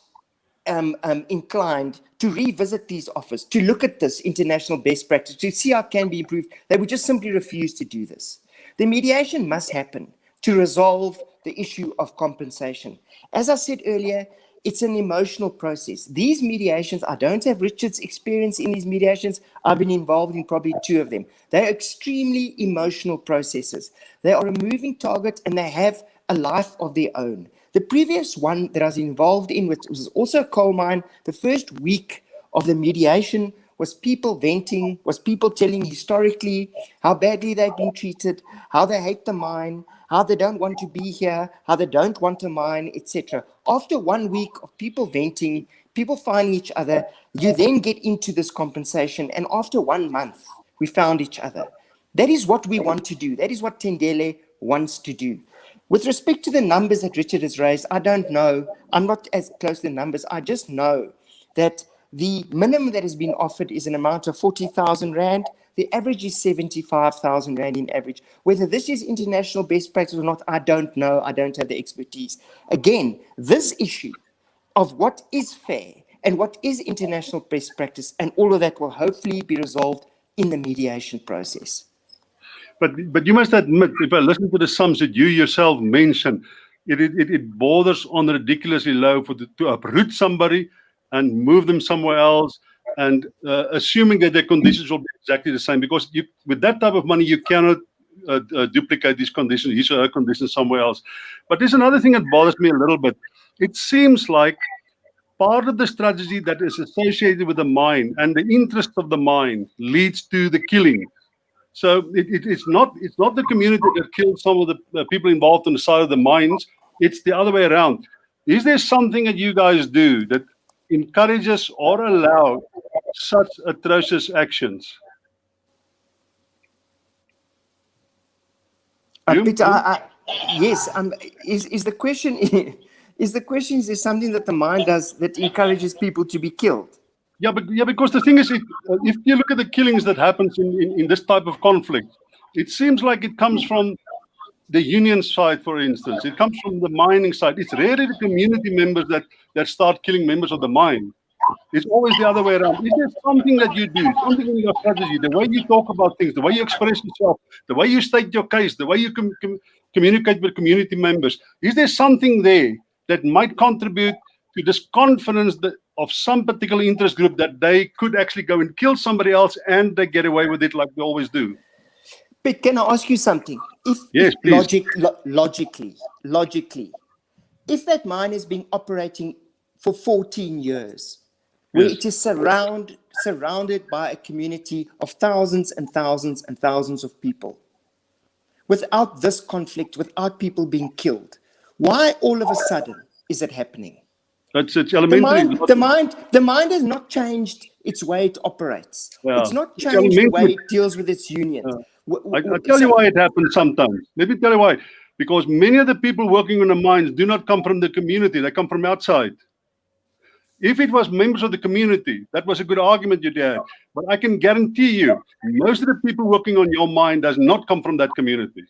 Speaker 3: inclined to revisit these offers, to look at this international best practice, to see how it can be improved, they would just simply refuse to do this. The mediation must happen to resolve the issue of compensation. As I said earlier, it's an emotional process. These mediations, I don't have Richard's experience in these mediations. I've been involved in probably 2 of them. They are extremely emotional processes. They are a moving target and they have a life of their own. The previous one that I was involved in, which was also a coal mine, the first week of the mediation was people venting, was people telling historically how badly they've been treated, how they hate the mine, how they don't want to be here, how they don't want a mine, etc. After 1 week of people venting, people finding each other, you then get into this compensation. And after 1 month, we found each other. That is what we want to do. That is what Tendele wants to do. With respect to the numbers that Richard has raised, I don't know. I'm not as close to the numbers. I just know that the minimum that has been offered is an amount of 40,000 Rand. The average is 75,000 Rand in average. Whether this is international best practice or not, I don't know. I don't have the expertise. Again, this issue of what is fair and what is international best practice, and all of that will hopefully be resolved in the mediation process.
Speaker 6: But you must admit, if I listen to the sums that you yourself mentioned, it borders on ridiculously low to uproot somebody and move them somewhere else, and assuming that their conditions will be exactly the same, because with that type of money you cannot duplicate these conditions, his or her conditions somewhere else. But there's another thing that bothers me a little bit. It seems like part of the strategy that is associated with the mine and the interest of the mine leads to the killing. So it's not the community that killed some of the people involved on the side of the mines. It's the other way around. Is there something that you guys do that encourages or allows such atrocious actions?
Speaker 3: Peter, yes. Is the question is there something that the mine does that encourages people to be killed?
Speaker 6: Yeah, because the thing is, if you look at the killings that happens in this type of conflict, it seems like it comes from the union side, for instance. It comes from the mining side. It's rarely the community members that start killing members of the mine. It's always the other way around. Is there something that you do, something in your strategy, the way you talk about things, the way you express yourself, the way you state your case, the way you communicate with community members? Is there something there that might contribute to this confidence of some particular interest group that they could actually go and kill somebody else and they get away with it like they always do?
Speaker 3: But can I ask you something?
Speaker 6: Yes, please.
Speaker 3: Logically, if that mine has been operating for 14 years, where
Speaker 6: Yes.
Speaker 3: it is surrounded by a community of thousands and thousands and thousands of people, without this conflict, without people being killed, why all of a sudden is it happening?
Speaker 6: It's elementary.
Speaker 3: The mind has not changed its way it operates.
Speaker 6: Yeah.
Speaker 3: It's not
Speaker 6: It's
Speaker 3: changed the way
Speaker 6: elementary.
Speaker 3: it deals with its unions.
Speaker 6: I tell you why it happens sometimes. Let me tell you why. Because many of the people working on the mines do not come from the community. They come from outside. If it was members of the community, that was a good argument you'd have. But I can guarantee you, most of the people working on your mine does not come from that community.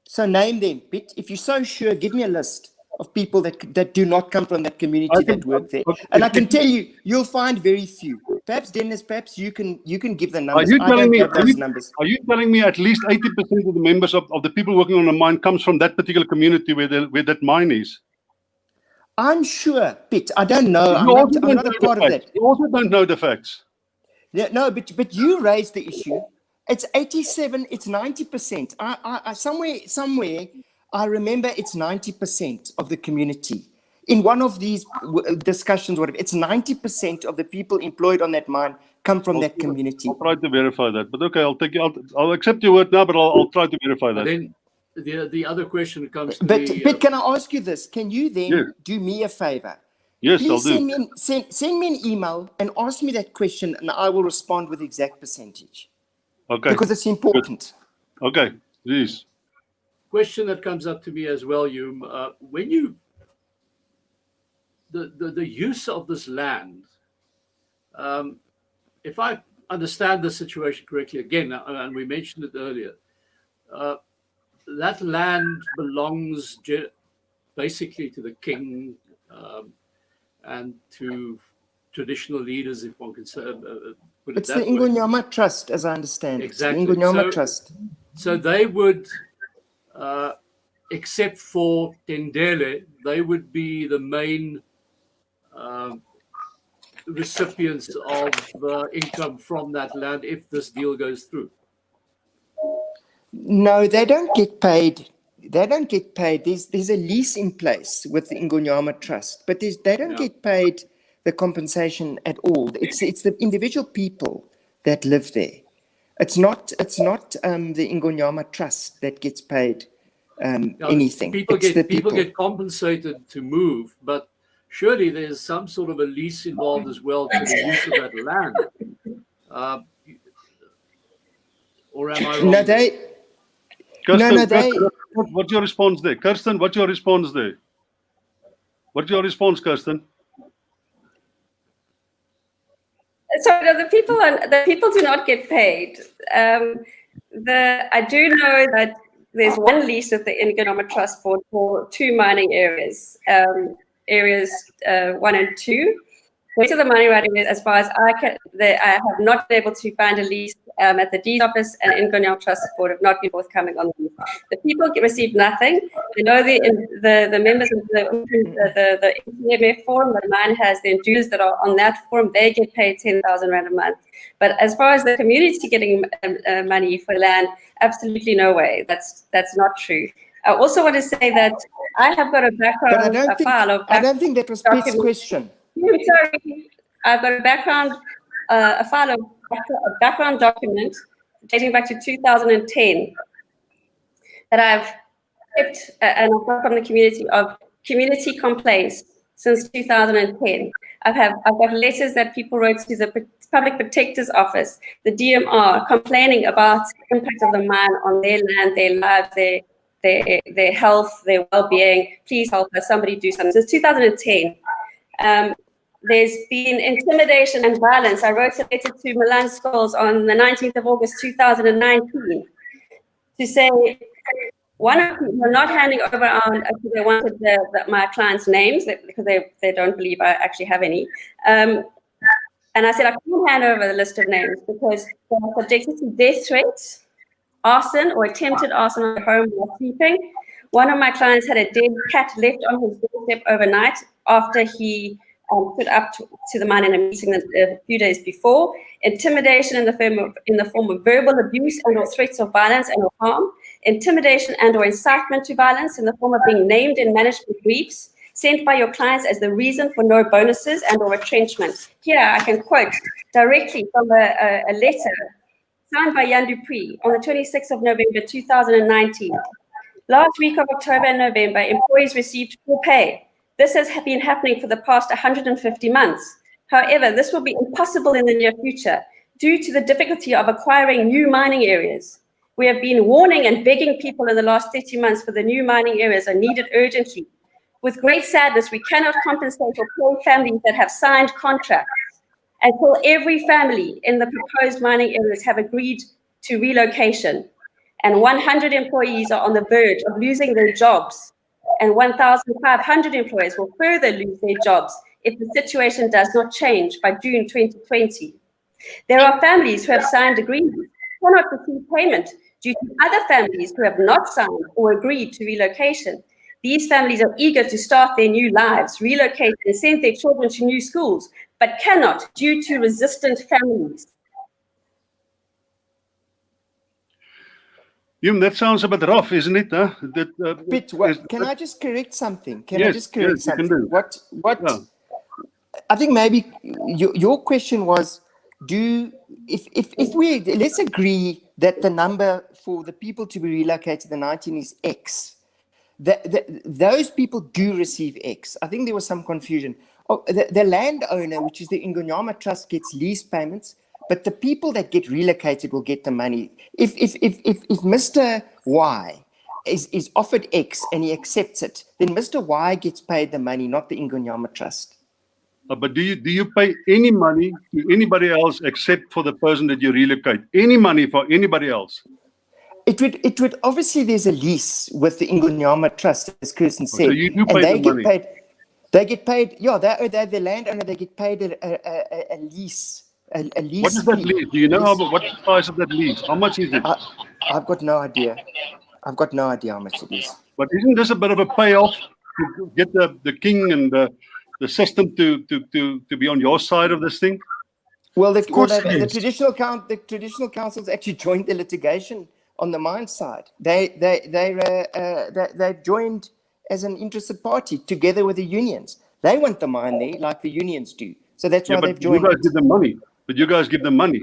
Speaker 3: So name them, Pete. If you're so sure, give me a list of people that do not come from that community that work there. And I can tell you, you'll find very few. Perhaps Dennis, perhaps you can give the numbers. I don't have those numbers.
Speaker 6: Are you telling me at least 80% of the members of the people working on the mine comes from that particular community where that mine is?
Speaker 3: I'm sure, Pete. I don't know. I'm not a part of that.
Speaker 6: You also don't know the facts.
Speaker 3: Yeah, no, but you raised the issue. It's 87. It's 90%. I somewhere. I remember it's 90% of the community. In one of these discussions, whatever, it's 90% of the people employed on that mine come from that community.
Speaker 6: I'll try to verify that. But okay, I'll accept your word now, but I'll try to verify that.
Speaker 1: Then the other question comes to
Speaker 3: But can I ask you this? Can you then do me a favor?
Speaker 6: Yes,
Speaker 3: Please
Speaker 6: I'll do.
Speaker 3: send me an email and ask me that question, and I will respond with the exact percentage.
Speaker 6: Okay.
Speaker 3: Because it's important.
Speaker 6: Okay, please.
Speaker 1: question that comes up to me as well, Hume, when you the use of this land, if I understand the situation correctly, again, and we mentioned it earlier, that land belongs basically to the king and to traditional leaders, if one can say. Put it
Speaker 3: It's
Speaker 1: that
Speaker 3: the
Speaker 1: way.
Speaker 3: Ingonyama Trust, as I understand.
Speaker 1: Exactly.
Speaker 3: It's the Ingonyama Trust.
Speaker 1: So they would, except for Tendele, they would be the main recipients of income from that land if this deal goes through.
Speaker 3: No, they don't get paid. They don't get paid. There's a lease in place with the Ingonyama Trust, but they don't get paid the compensation at all. It's the individual people that live there. It's not the Ingonyama Trust that gets paid anything.
Speaker 1: People get compensated to move, but surely there's some sort of a lease involved as well to the use of that land. Or am I wrong?
Speaker 3: No, they.
Speaker 6: Kirsten,
Speaker 3: No, they.
Speaker 6: What's your response there? Kirsten, what's your response there? What's your response, Kirsten?
Speaker 4: So the people do not get paid. I do know that there's one lease with the Ingonyama Trust Board for 2 mining areas, areas 1 and 2. The rest of the mining right areas, as far as I have not been able to find a lease at the deed office, and Ingonyama Trust Board have not been forthcoming on the lease. The people receive nothing. I know the members of the NCMF forum, the mine has the dues that are on that forum, they get paid 10,000 Rand a month. But as far as the community getting money for land, absolutely no way. That's not true. I also want to say that I have got a background,
Speaker 3: I don't think that was Pete's question.
Speaker 4: Sorry, I've got a background document dating back to 2010 that I've kept, and I've got from the community of community complaints since 2010. I've got letters that people wrote to the Public Protector's Office, the DMR, complaining about the impact of the mine on their land, their lives, their health, their well-being. Please help us, somebody do something. Since 2010. There's been intimidation and violence. I wrote a letter to Milan Scholes on the 19th of August 2019 to say, one of them were not handing over because they wanted my clients' names because they don't believe I actually have any. And I said, I can't hand over the list of names because they are subjected to death threats, arson or attempted arson on their home while sleeping. One of my clients had a dead cat left on his doorstep overnight after he put up to the mine in a meeting a few days before. Intimidation in the form of verbal abuse and or threats of violence and or harm. Intimidation and or incitement to violence in the form of being named in management briefs sent by your clients as the reason for no bonuses and or retrenchment. Here I can quote directly from a letter signed by Jan Dupree on the 26th of November 2019. Last week of October and November, employees received full pay. This has been happening for the past 150 months. However, this will be impossible in the near future due to the difficulty of acquiring new mining areas. We have been warning and begging people in the last 30 months for the new mining areas are needed urgently. With great sadness, we cannot compensate or pay families that have signed contracts until every family in the proposed mining areas have agreed to relocation. And 100 employees are on the verge of losing their jobs. And 1,500 employees will further lose their jobs if the situation does not change by June 2020. There are families who have signed agreements who cannot receive payment due to other families who have not signed or agreed to relocation. These families are eager to start their new lives, relocate and send their children to new schools, but cannot due to resistant families.
Speaker 6: That sounds a bit rough, isn't it? Huh?
Speaker 3: Pete, can I just correct something?
Speaker 6: Yes, you can do.
Speaker 3: What? Yeah. I think maybe your question was, if we let's agree that the number for the people to be relocated the 19 is X. Those people do receive X. I think there was some confusion. Oh, the landowner, which is the Ingonyama Trust, gets lease payments. But the people that get relocated will get the money. If Mr. Y is offered X and he accepts it, then Mr. Y gets paid the money, not the Ingonyama Trust.
Speaker 6: But do you pay any money to anybody else except for the person that you relocate? Any money for anybody else?
Speaker 3: It would obviously, there's a lease with the Ingonyama Trust, as Kirsten said,
Speaker 6: So you do pay
Speaker 3: and they
Speaker 6: the
Speaker 3: get
Speaker 6: money.
Speaker 3: paid. They get paid. Yeah, they're the landowner. They get paid a lease. A lease.
Speaker 6: What is that
Speaker 3: fee.
Speaker 6: lease? Do you know what's the price of that lease? How much is it?
Speaker 3: I've got no idea. I've got no idea how much it is.
Speaker 6: But isn't this a bit of a payoff to get the king and the system to be on your side of this thing?
Speaker 3: Well, the
Speaker 2: is.
Speaker 3: traditional councils actually joined the litigation on the mine side. They joined as an interested party together with the unions. They want the mine there, like the unions do. So that's why they've joined.
Speaker 6: You guys give them money. But you guys give them money.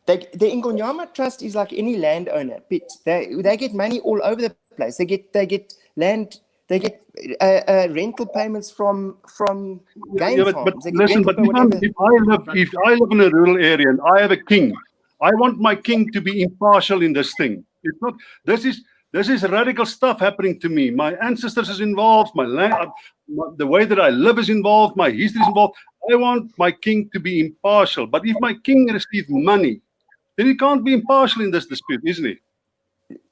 Speaker 3: The Ingonyama Trust is like any landowner. They get money all over the place. They get land. They get rental payments from game
Speaker 6: But
Speaker 3: farms. They get
Speaker 6: listen,
Speaker 3: rental
Speaker 6: but
Speaker 3: for whatever.
Speaker 6: if I live in a rural area and I have a king, I want my king to be impartial in this thing. It's not. This is radical stuff happening to me. My ancestors is involved. My land, the way that I live is involved. My history is involved. I want my king to be impartial. But if my king receives money, then he can't be impartial in this dispute, isn't he?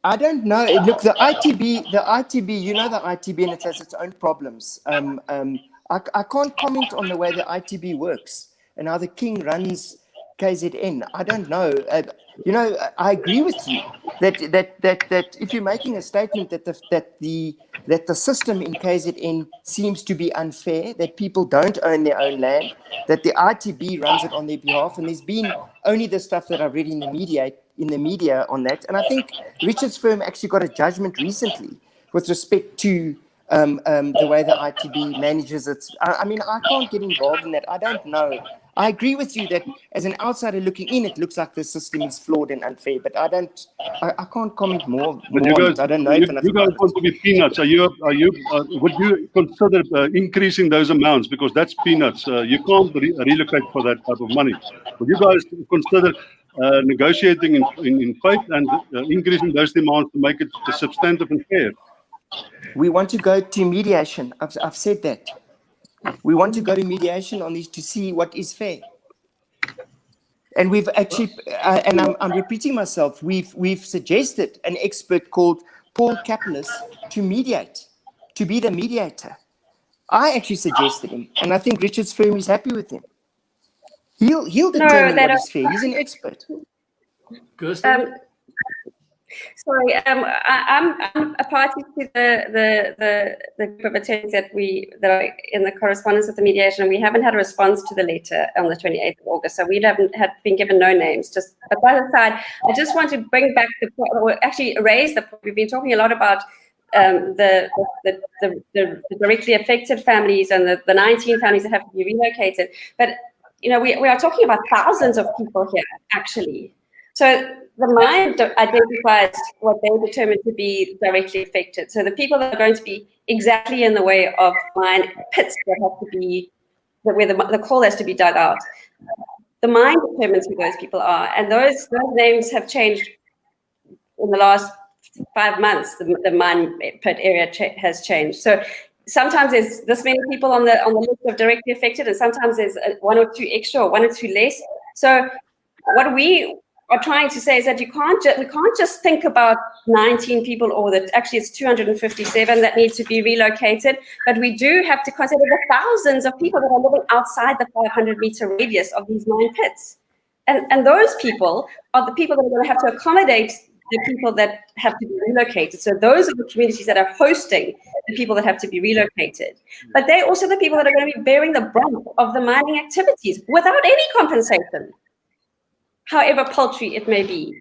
Speaker 3: I don't know. Look, the ITB, you know the ITB, and it has its own problems. I can't comment on the way the ITB works and how the king runs KZN. I don't know. I agree with you that if you're making a statement that the system in KZN seems to be unfair, that people don't own their own land, that the ITB runs it on their behalf, and there's been only the stuff that I've read in the media on that. And I think Richard's firm actually got a judgment recently with respect to the way the ITB manages it. I mean, I can't get involved in that. I don't know. I agree with you that as an outsider looking in, it looks like the system is flawed and unfair, but I can't comment more.
Speaker 6: But you guys,
Speaker 3: I don't know.
Speaker 6: you guys want to be peanuts. Would you consider increasing those amounts? Because that's peanuts. You can't relocate for that type of money. Would you guys consider negotiating in faith and increasing those amounts to make it substantive and fair?
Speaker 3: We want to go to mediation. I've said that. We want to go to mediation on this to see what is fair. And we've actually, and I'm repeating myself, we've suggested an expert called Paul Kapelis to mediate, to be the mediator. I actually suggested him, and I think Richard's firm is happy with him. He'll determine what is fair. He's an expert.
Speaker 1: Kirsten?
Speaker 4: Sorry, I'm a party to the group of attorneys that are in the correspondence with the mediation, and we haven't had a response to the letter on the 28th of August, so we haven't been given no names. But by the side, I just want to bring back raise the point. We've been talking a lot about the directly affected families and the 19 families that have to be relocated, but we are talking about thousands of people here, actually. So the mine identifies what they determine to be directly affected. So the people that are going to be exactly in the way of mine pits that have to be, where the coal has to be dug out. The mine determines who those people are. And those names have changed in the last 5 months. The mine pit area has changed. So sometimes there's this many people on the list of directly affected, and sometimes there's 1 or 2 extra or 1 or 2 less. So what we are trying to say is that we can't just think about 19 people, or that actually it's 257 that need to be relocated, but we do have to consider the thousands of people that are living outside the 500-meter radius of these mine pits. And those people are the people that are going to have to accommodate the people that have to be relocated. So those are the communities that are hosting the people that have to be relocated. But they're also the people that are going to be bearing the brunt of the mining activities without any compensation, however paltry it may be.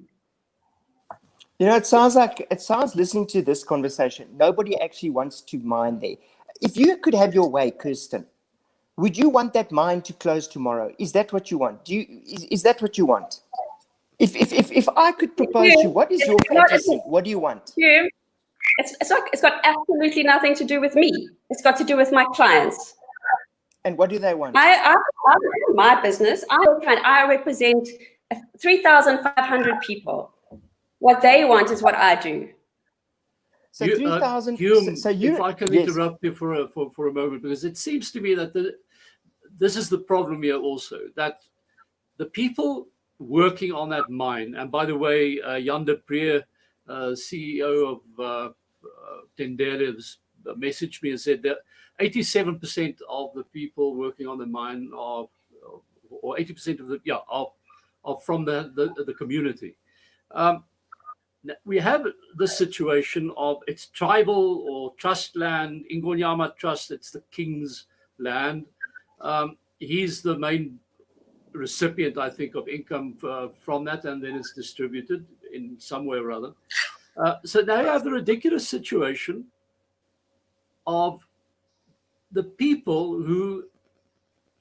Speaker 3: It sounds listening to this conversation, nobody actually wants to mine there. If you could have your way, Kirsten, would you want that mine to close tomorrow? Is that what you want? Is that what you want? If I could propose to you, what is your fantasy? What do you want?
Speaker 4: It's got absolutely nothing to do with me. It's got to do with my clients.
Speaker 3: And what do they want?
Speaker 4: My business, I represent 3,500 people. What they want is what I do.
Speaker 3: So 3,000.
Speaker 1: Hume,
Speaker 3: So you,
Speaker 1: if I can
Speaker 3: yes.
Speaker 1: interrupt you for a moment, because it seems to me that this is the problem here also, that the people working on that mine, and by the way, Jan de Preer, CEO of Tendele, messaged me and said that 87% of the people working on the mine are, or 80% of are from the community. We have the situation of it's tribal or trust land, Ingonyama Trust, it's the king's land. He's the main recipient, I think, of income from that, and then it's distributed in some way or other. So now you have the ridiculous situation of the people who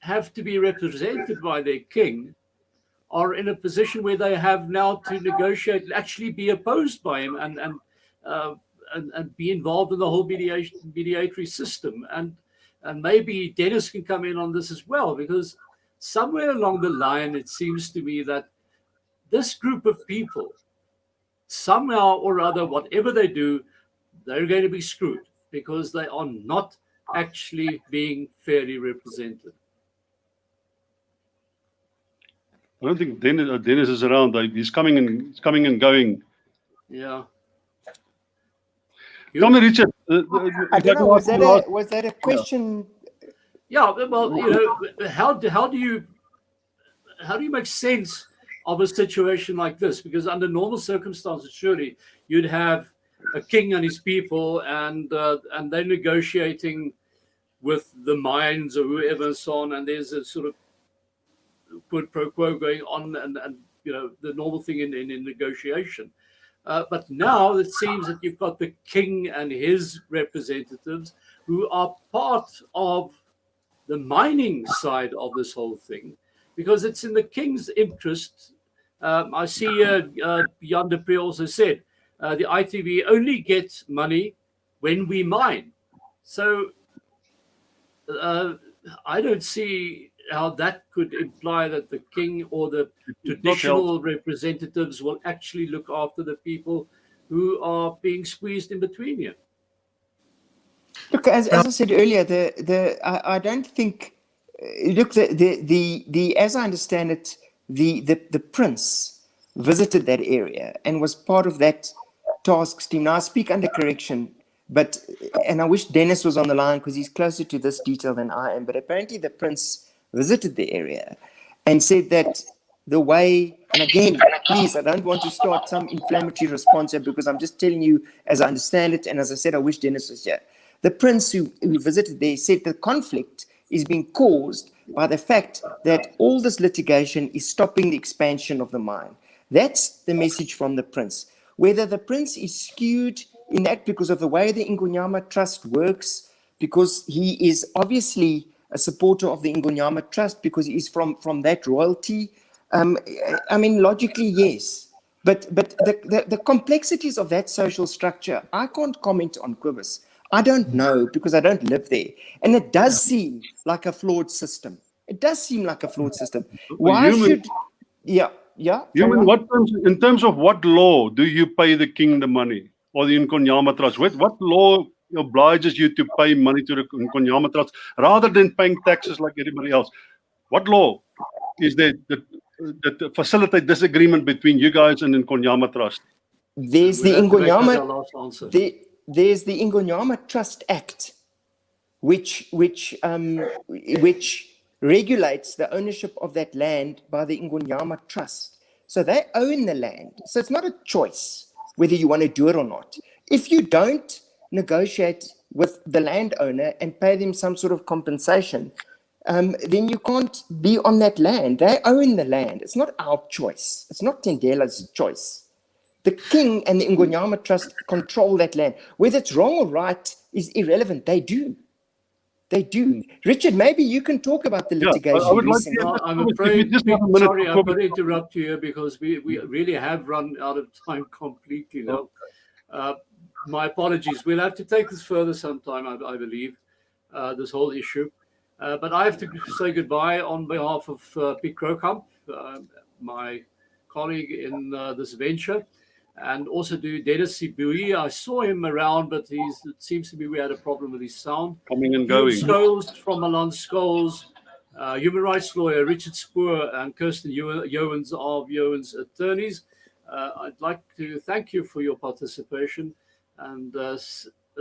Speaker 1: have to be represented by their king are in a position where they have now to negotiate and actually be opposed by him and be involved in the whole mediatory system. And maybe Dennis can come in on this as well, because somewhere along the line, it seems to me that this group of people, somehow or other, whatever they do, they're going to be screwed because they are not actually being fairly represented.
Speaker 6: I don't think Dennis is around. He's coming and going.
Speaker 1: Yeah.
Speaker 6: Tell me, Richard.
Speaker 3: I don't know. Was that a question?
Speaker 1: Yeah. Well, you know, how do you make sense of a situation like this? Because under normal circumstances, surely you'd have a king and his people, and they're negotiating with the mines or whoever and so on, and there's a sort of quid pro quo going on, and you know, the normal thing in negotiation. But now it seems that you've got the king and his representatives who are part of the mining side of this whole thing, because it's in the king's interest. I see Jan de Preer also said the ITV only gets money when we mine. So I don't see how that could imply that the king or the traditional representatives will actually look after the people who are being squeezed in between here.
Speaker 3: Look, as I said earlier, I don't think. Look, the as I understand it, the prince visited that area and was part of that task team. Now I speak under correction, and I wish Dennis was on the line because he's closer to this detail than I am. But apparently, the prince visited the area and said that the way, and again, please, I don't want to start some inflammatory response here because I'm just telling you as I understand it. And as I said, I wish Dennis was here. The prince who visited there said the conflict is being caused by the fact that all this litigation is stopping the expansion of the mine. That's the message from the prince. Whether the prince is skewed in that because of the way the Ingonyama Trust works, because he is obviously a supporter of the Ingonyama Trust because he is from that royalty. I mean, logically, yes. But the complexities of that social structure, I can't comment on Quibus. I don't know because I don't live there. And it does seem like a flawed system. It does seem like a flawed system. Why should... Yeah.
Speaker 6: In terms of what law do you pay the king the money or the Ingonyama Trust? What law obliges you to pay money to the Ingonyama Trust rather than paying taxes like everybody else? What law is there that facilitate this agreement between you guys and the Ingonyama Trust?
Speaker 3: There's the Ingonyama... There's the Ingonyama Trust Act, which regulates the ownership of that land by the Ingonyama Trust. So they own the land. So it's not a choice whether you want to do it or not. If you don't negotiate with the landowner and pay them some sort of compensation, then you can't be on that land. They own the land. It's not our choice. It's not Tendela's choice. The king and the Ingonyama Trust control that land. Whether it's wrong or right is irrelevant. They do. They do. Richard, maybe you can talk about the litigation.
Speaker 6: I would like to,
Speaker 1: I'm afraid, sorry, I've got to interrupt you here because we really have run out of time completely now. My apologies. We'll have to take this further sometime, I believe, this whole issue. But I have to say goodbye on behalf of Piet Kroukamp, my colleague in this venture. and also to Dennis Sibui. I saw him around, but it seems to be we had a problem with his sound.
Speaker 6: Coming and
Speaker 1: Ian
Speaker 6: going.
Speaker 1: Scholes from Milan Scholes, human rights lawyer Richard Spoor, and Kirsten Jowens of Jowens Attorneys. I'd like to thank you for your participation, and a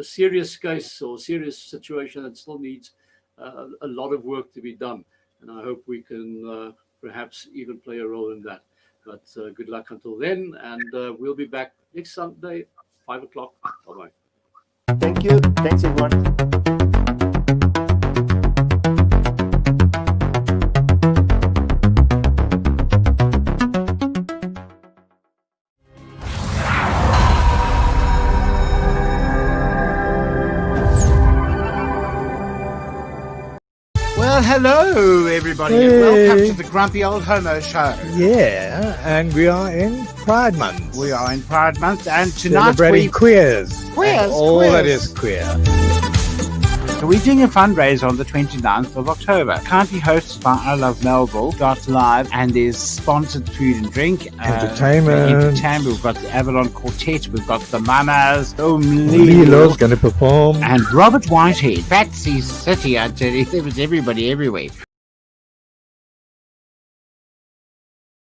Speaker 1: serious case or serious situation that still needs a lot of work to be done. And I hope we can perhaps even play a role in that. But good luck until then, and we'll be back next Sunday, 5 o'clock. Bye-bye.
Speaker 3: Thank you. Thanks, everyone.
Speaker 7: Well, hello, everybody, and welcome to the Grumpy Old Homo Show.
Speaker 8: Yeah, and we are in Pride Month.
Speaker 7: We are in Pride Month, and tonight
Speaker 8: Celebrating queers.
Speaker 7: Queers,
Speaker 8: And all
Speaker 7: queers.
Speaker 8: that is queer.
Speaker 7: So we're doing a fundraiser on the 29th of October. Kindly hosted by I Love Melville. Live, and there's sponsored food and drink.
Speaker 8: Entertainment.
Speaker 7: We've got the Avalon Quartet. We've got the Mamas.
Speaker 8: Lilo's going to perform.
Speaker 7: And Robert Whitehead. Patsy's City, I tell you. There was everybody everywhere.